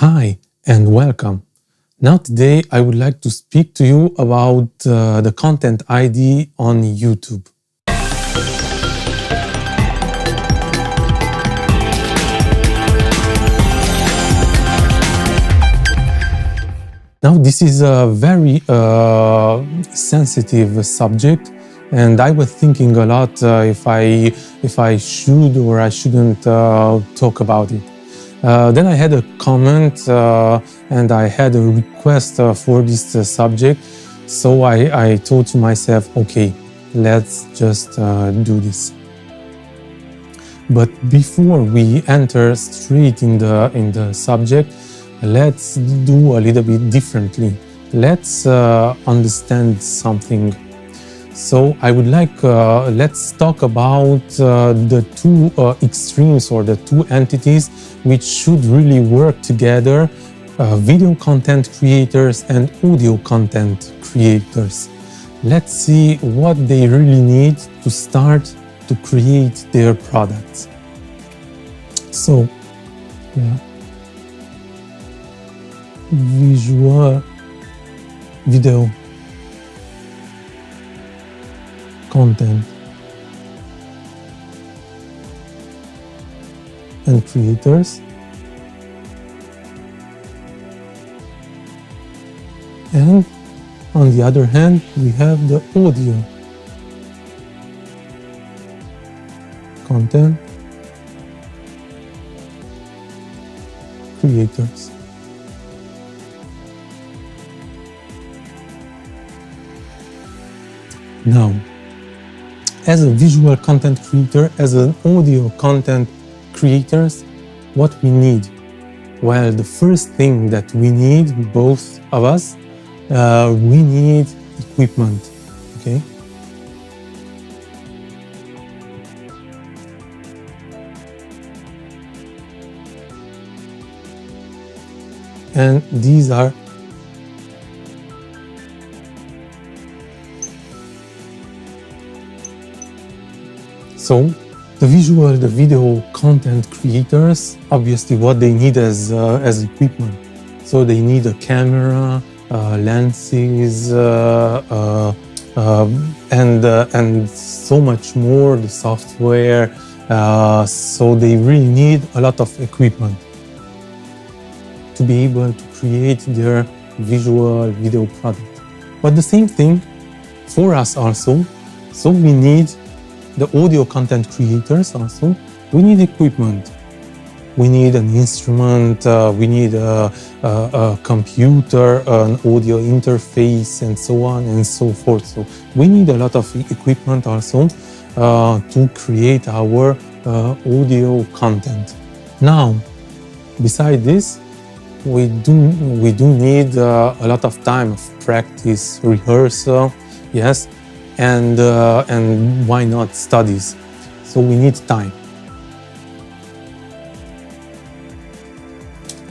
Hi and welcome. Now today I would like to speak to you about the Content ID on YouTube. Now this is a very sensitive subject, and I was thinking a lot if I should or I shouldn't talk about it. Then I had a comment and I had a request for this subject, so I thought to myself, okay, let's just do this. But before we enter straight in the subject, let's do a little bit differently. Let's understand something. So I would like, let's talk about the two extremes or the two entities which should really work together, video content creators and audio content creators. Let's see what they really need to start to create their products. So, yeah. Visual video content and creators, and on the other hand we have the audio content creators. Now, as a visual content creator, as an audio content creators, what we need? Well, the first thing that we need, both of us, we need equipment, okay? And these are so the video content creators, obviously what they need as equipment. So they need a camera, lenses, and so much more, the software. So they really need a lot of equipment to be able to create their visual video product. But the same thing for us also. So we need the audio content creators also, we need equipment. We need an instrument, we need a computer, an audio interface, and so on and so forth. So we need a lot of equipment also to create our audio content. Now, beside this, we do need a lot of time of practice, rehearsal, yes, and why not studies? So we need time.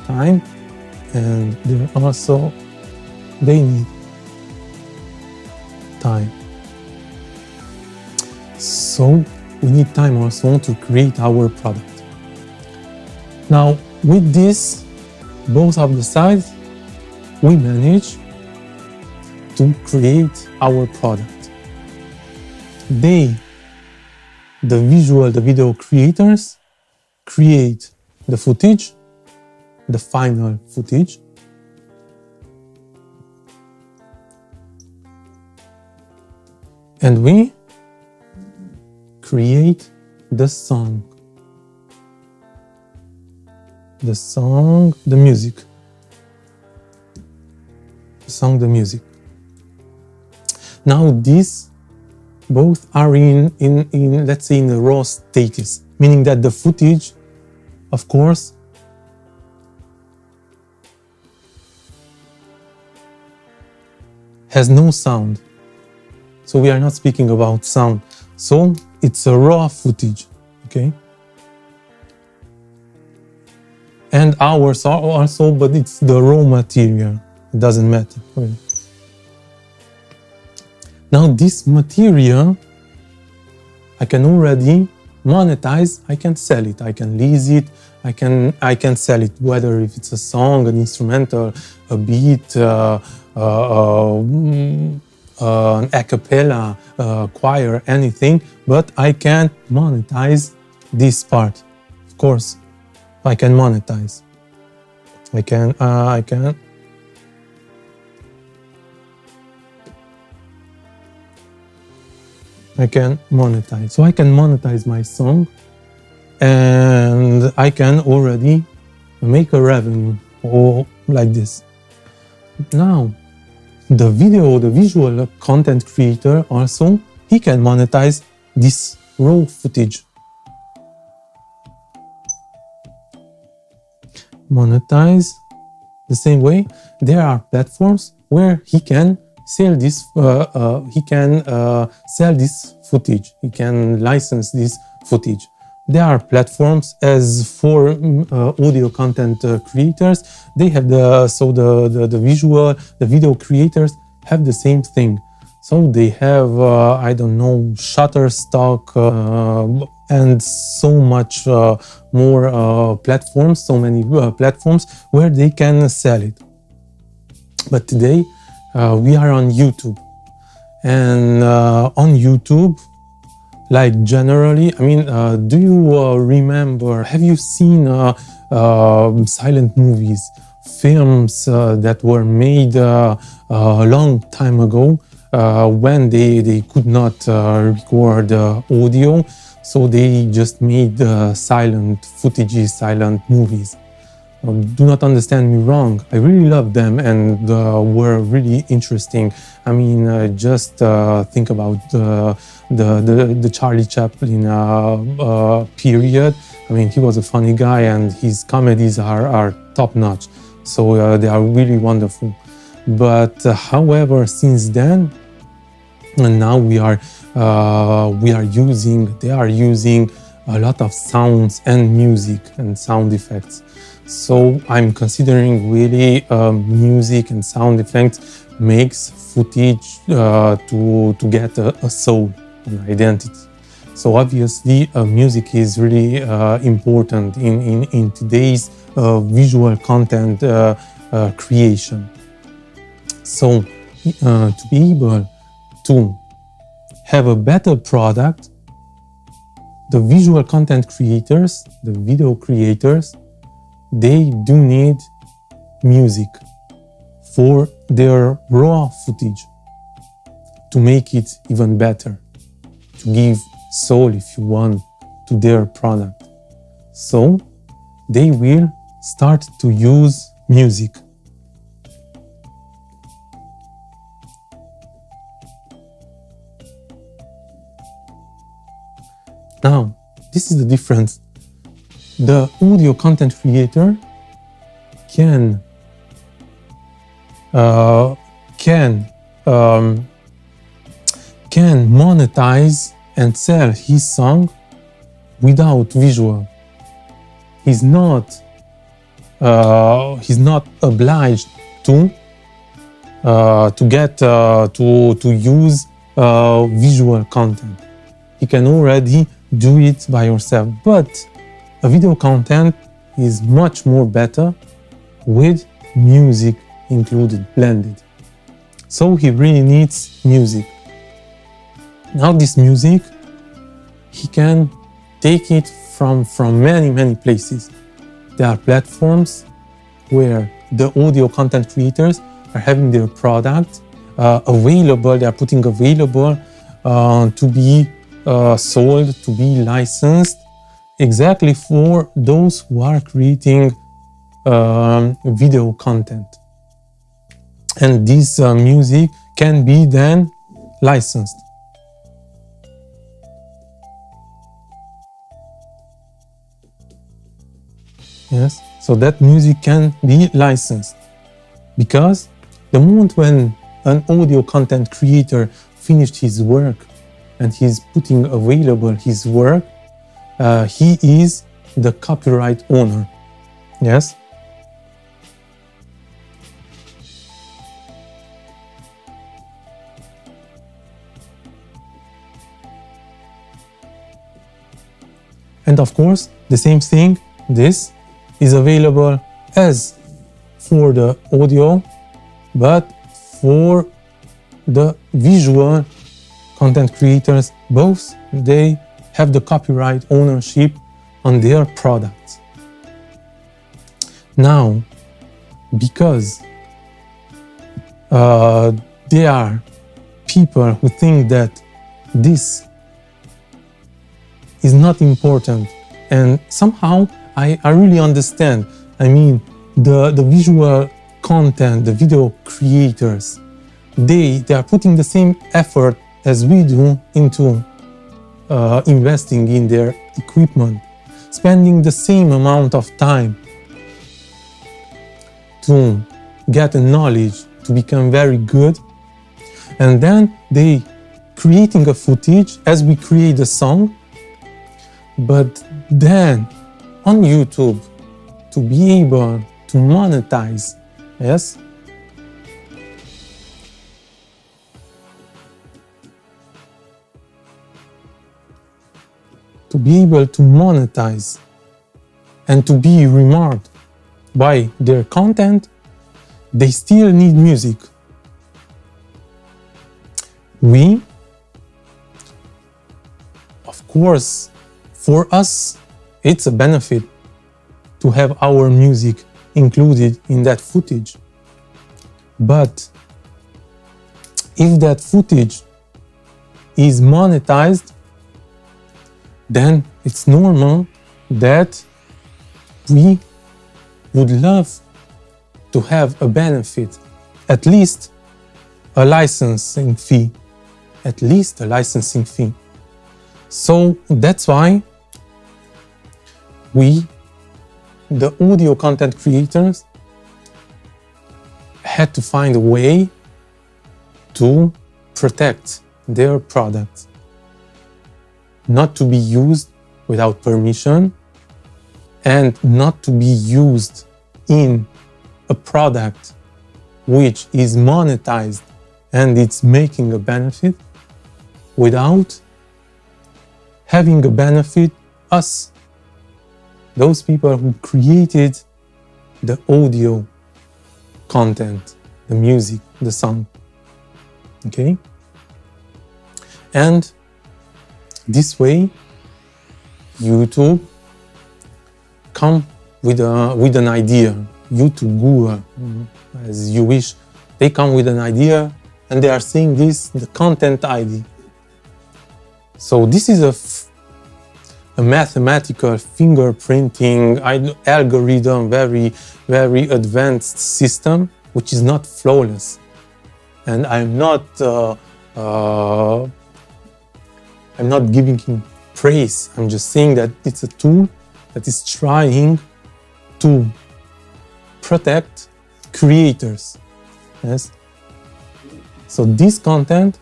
Time, and they need time. So we need time also to create our product. Now, with this, both of the sides, we manage to create our product. The video creators, create the footage, the final footage, and we create the song, the music. Now these both are in let's say in the raw status, meaning that the footage, of course, has no sound. So we are not speaking about sound. So it's a raw footage, okay? And ours are also, but it's the raw material. It doesn't matter, really. Now this material, I can already monetize, I can sell it, I can lease it, I can sell it, whether if it's a song, an instrumental, a beat, an a cappella, choir, anything, but I can't monetize this part. Of course, I can monetize. I can monetize. So I can monetize my song, and I can already make a revenue, or like this. Now, the visual content creator also, he can monetize this raw footage. Monetize the same way. There are platforms where he can sell this. Sell this footage. He can license this footage. There are platforms as for audio content creators. They have the video creators have the same thing. So they have I don't know, Shutterstock and so much more platforms, so many platforms where they can sell it. But today we are on YouTube, and on YouTube, like generally, I mean, do you remember, have you seen silent movies, films that were made a long time ago when they could not record audio, so they just made silent footages, silent movies. Do not understand me wrong, I really love them and were really interesting. I mean, just think about the Charlie Chaplin period. I mean, he was a funny guy and his comedies are top-notch, so they are really wonderful. But however, since then, and now they are using a lot of sounds and music and sound effects. So I'm considering really music and sound effects makes footage to get a soul, an identity. So obviously music is really important in today's visual content creation. So to be able to have a better product, the visual content creators, the video creators, they do need music for their raw footage to make it even better, to give soul, if you want, to their product. So they will start to use music. Now, this is the difference. The audio content creator can monetize and sell his song without visual. He's not obliged to use visual content. He can already do it by yourself, but a video content is much more better with music included, blended. So he really needs music. Now this music, he can take it from many places. There are platforms where the audio content creators are having their product available, they are putting available to be sold, to be licensed, exactly for those who are creating video content. And this music can be then licensed. Yes, so that music can be licensed, because the moment when an audio content creator finished his work and he's putting available his work, he is the copyright owner. Yes. And of course, the same thing, this is available as for the audio, but for the visual content creators, both they have the copyright ownership on their products. Now, because there are people who think that this is not important, and somehow I really understand. I mean, the visual content, the video creators, they are putting the same effort as we do into investing in their equipment, spending the same amount of time to get a knowledge, to become very good, and then they creating a footage as we create a song, but then on YouTube to be able to monetize, yes, to be able to monetize and to be remarked by their content, they still need music. We, of course, for us, it's a benefit to have our music included in that footage. But if that footage is monetized, then it's normal that we would love to have a benefit, at least a licensing fee, So that's why we, the audio content creators, had to find a way to protect their products, not to be used without permission and not to be used in a product which is monetized and it's making a benefit without having a benefit us, those people who created the audio content, the music, the song. Okay? And this way, YouTube come with an idea. YouTube, Google, as you wish, they come with an idea and they are saying this, the content ID. So this is a mathematical fingerprinting algorithm, very, very advanced system, which is not flawless. And I'm not giving him praise. I'm just saying that it's a tool that is trying to protect creators. Yes. So this content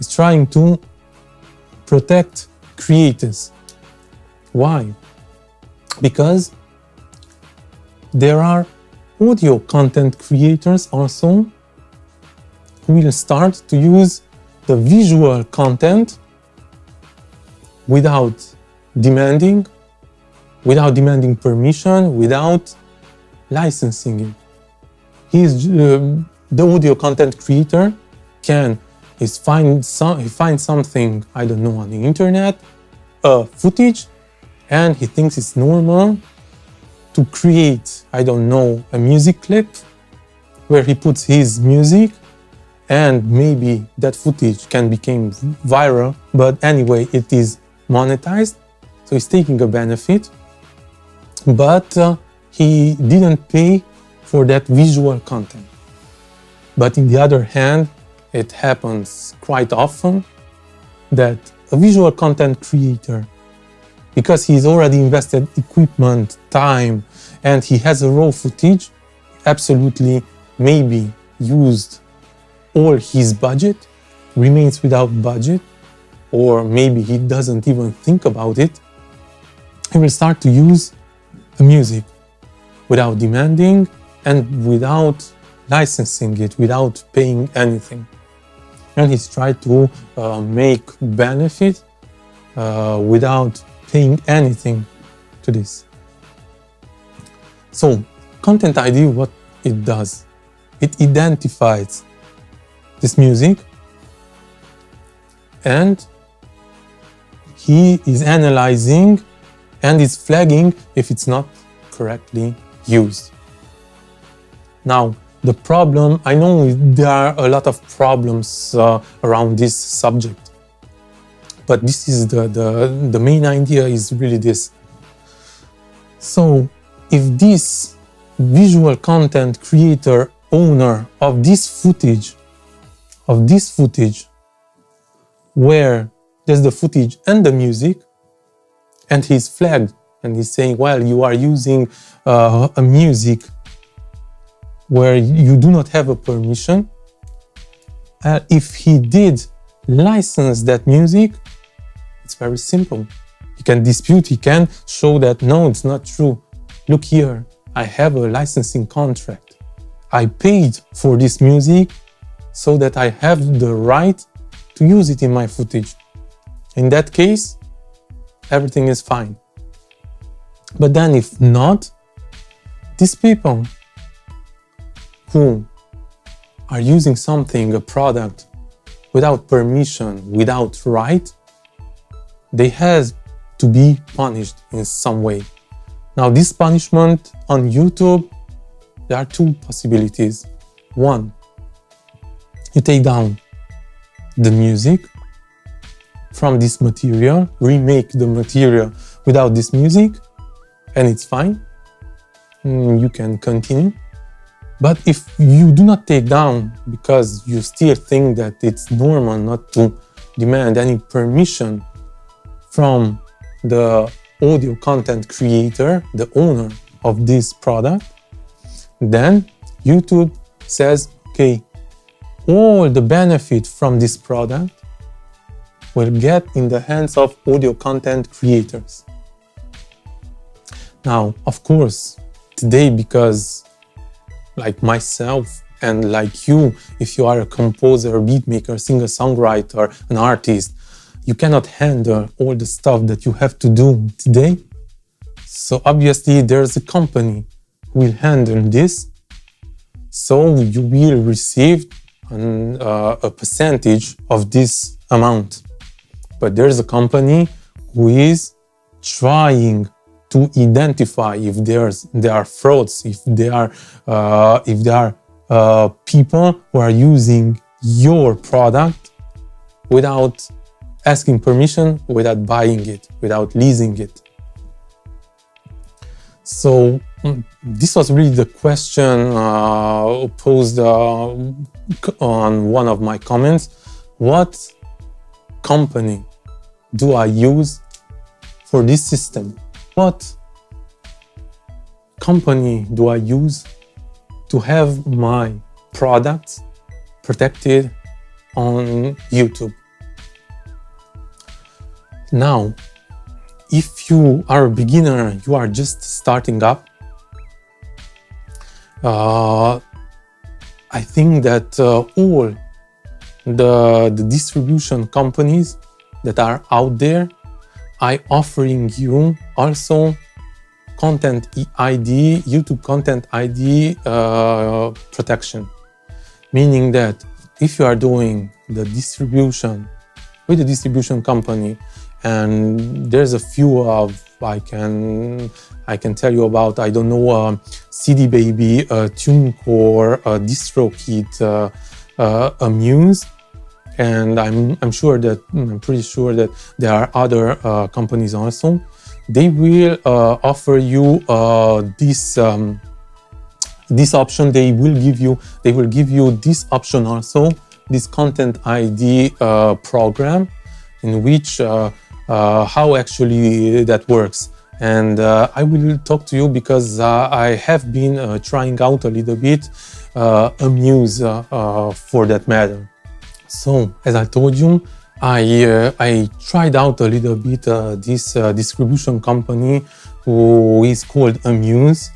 is trying to protect creators. Why? Because there are audio content creators also who will start to use the visual content without demanding permission, without licensing it. The audio content creator he finds something, I don't know, on the internet, a footage, and he thinks it's normal to create, I don't know, a music clip where he puts his music, and maybe that footage can become viral, but anyway, it is monetized, so he's taking a benefit, but he didn't pay for that visual content. But on the other hand, it happens quite often that a visual content creator, because he's already invested equipment, time, and he has a raw footage, absolutely maybe used all his budget, remains without budget, or maybe he doesn't even think about it, he will start to use the music without demanding and without licensing it, without paying anything. And he's tried to make benefit without paying anything to this. So Content ID, what it does, it identifies this music and he is analyzing and is flagging if it's not correctly used. Now, the problem, I know there are a lot of problems around this subject, but this is the main idea is really this. So, if this visual content creator, owner of this footage, where there's the footage and the music, and he's flagged and he's saying, well, you are using a music where you do not have a permission. If he did license that music, it's very simple. He can dispute, he can show that, no, it's not true. Look here, I have a licensing contract. I paid for this music so that I have the right to use it in my footage. In that case, everything is fine. But then if not, these people who are using something, a product, without permission, without right, they have to be punished in some way. Now, this punishment on YouTube, there are two possibilities. One, you take down the music from this material, remake the material without this music, and it's fine. You can continue. But if you do not take down because you still think that it's normal not to demand any permission from the audio content creator, the owner of this product, then YouTube says, okay, all the benefit from this product will get in the hands of audio content creators. Now, of course, today, because like myself and like you, if you are a composer, beat maker, singer, songwriter, an artist, you cannot handle all the stuff that you have to do today. So obviously there's a company who will handle this. So you will receive a percentage of this amount. But there's a company who is trying to identify if there are frauds, if there are people who are using your product without asking permission, without buying it, without leasing it. So this was really the question posed on one of my comments. What company do I use for this system? What company do I use to have my products protected on YouTube? Now, if you are a beginner, you are just starting up, I think that all the distribution companies that are out there are offering you also content ID, YouTube content ID protection. Meaning that if you are doing the distribution with a distribution company, and there's a few of, I can tell you about, I don't know, CD Baby, TuneCore, DistroKid, Amuse, and I'm pretty sure that there are other companies also. They will offer you this option. They will give you this option also, this content ID program, in which how actually that works. And I will talk to you because I have been trying out a little bit Amuse for that matter. So, as I told you, I tried out a little bit this distribution company who is called Amuse.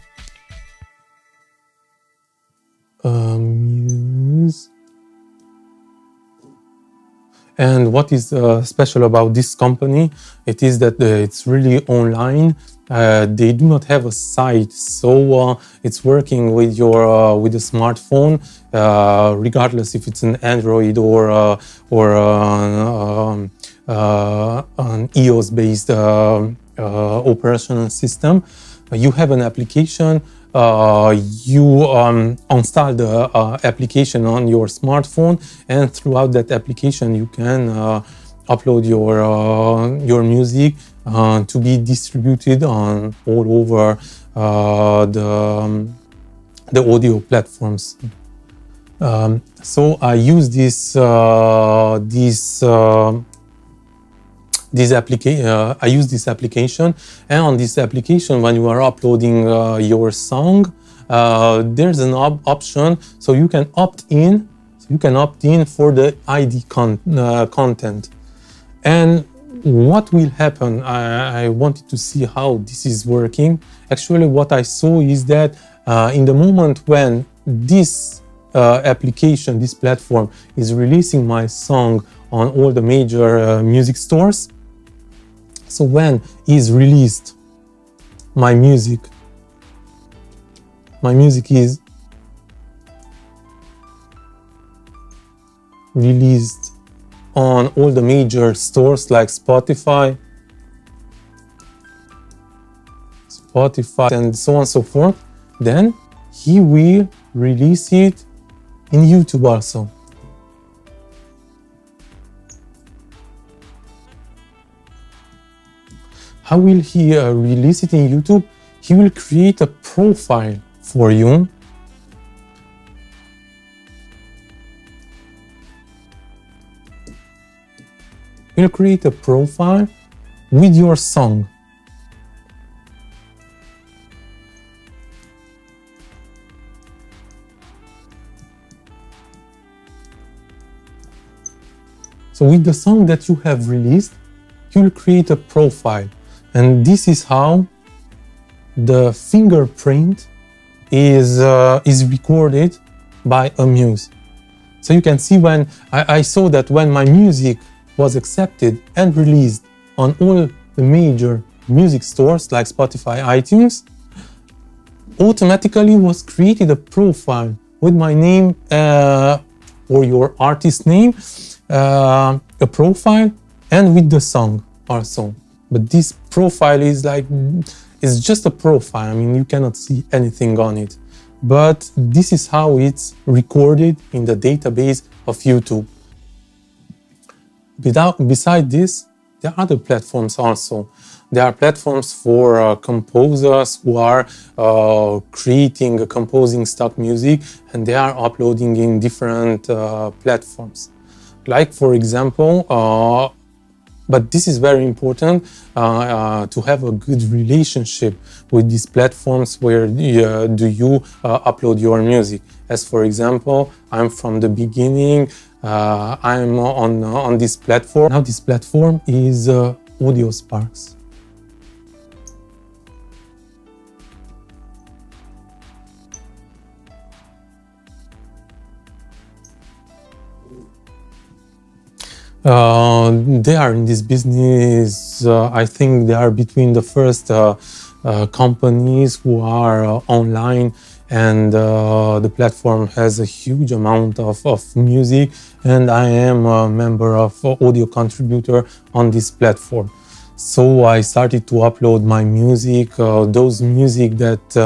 And what is special about this company, it is that it's really online. They do not have a site, so it's working with your with a smartphone, regardless if it's an Android or an EOS-based operational system. You have an application. You install the application on your smartphone, and throughout that application you can upload your music to be distributed on all over the audio platforms. So I use this I use this application, and on this application, when you are uploading your song, there's an option, so you can opt in. For the ID content. And what will happen? I wanted to see how this is working. Actually, what I saw is that in the moment when this application, this platform, is releasing my song on all the major music stores. So when is released my music is released on all the major stores like Spotify, and so on and so forth, then he will release it in YouTube also. How will he release it in YouTube? He will create a profile for you. He'll create a profile with your song. So with the song that you have released, he will create a profile. And this is how the fingerprint is recorded by Amuse. So you can see when I saw that when my music was accepted and released on all the major music stores like Spotify, iTunes, automatically was created a profile with my name or your artist name, a profile, and with the song also. But this profile is it's just a profile. I mean, you cannot see anything on it. But this is how it's recorded in the database of YouTube. Beside this, there are other platforms also. There are platforms for composers who are composing stock music, and they are uploading in different platforms. Like, for example, but this is very important to have a good relationship with these platforms where you upload your music. As for example, I'm from the beginning, I'm on this platform. Now this platform is AudioSparks. They are in this business, I think they are between the first companies who are online, and the platform has a huge amount of music, and I am a member of audio contributor on this platform. So I started to upload my music, those music that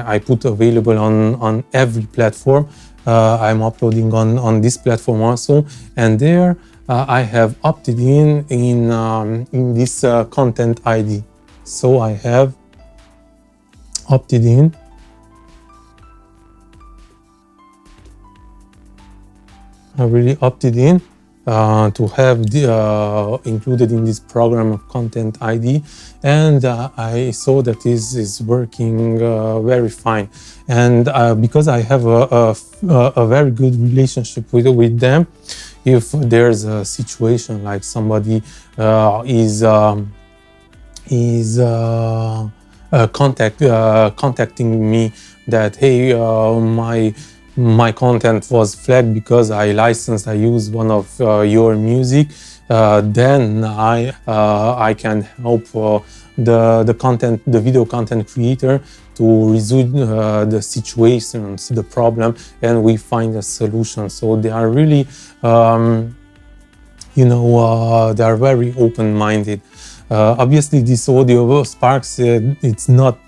I put available on every platform. I'm uploading on this platform also, and there I have opted in this content ID. So I have opted in. I really opted in to have included in this program of content ID, and I saw that this is working very fine. And because I have a very good relationship with them, if there's a situation like somebody is contacting me that, hey, my content was flagged because I licensed, I used one of your music, then I can help the video content creator to resolve the situations, the problem, and we find a solution. So they are really, they are very open-minded. Obviously, this Audio Sparks, it's not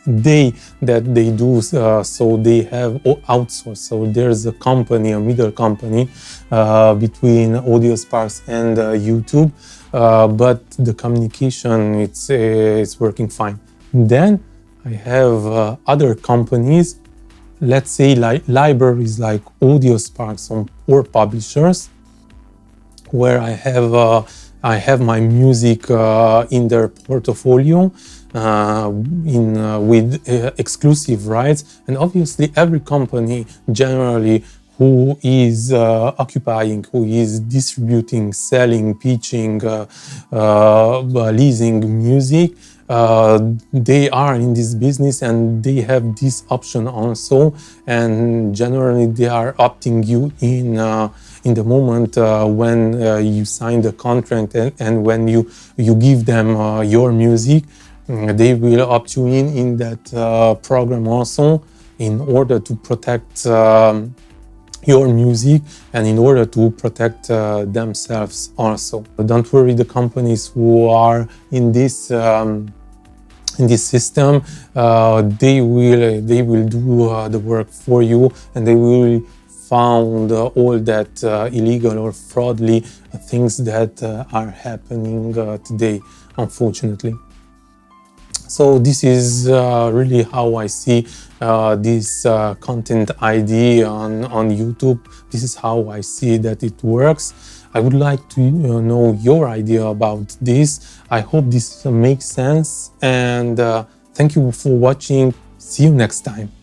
that they do, so they have outsourced. So there's a company, a middle company between Audio Sparks and YouTube, but the communication, it's working fine. Then I have other companies, let's say like libraries like Audio Sparks or publishers, where I have my music in their portfolio with exclusive rights. And obviously every company generally who is occupying, who is distributing, selling, pitching, leasing music, they are in this business and they have this option also, and generally they are opting you in the moment when you sign the contract and when you give them your music, they will opt you in that program also, in order to protect your music and in order to protect themselves also. But don't worry, the companies who are in this system, they will do the work for you, and they will found all that illegal or fraudulent things that are happening today, unfortunately. So this is really how I see this content ID on YouTube. This is how I see that it works. I would like to know your idea about this. I hope this makes sense, and thank you for watching. See you next time.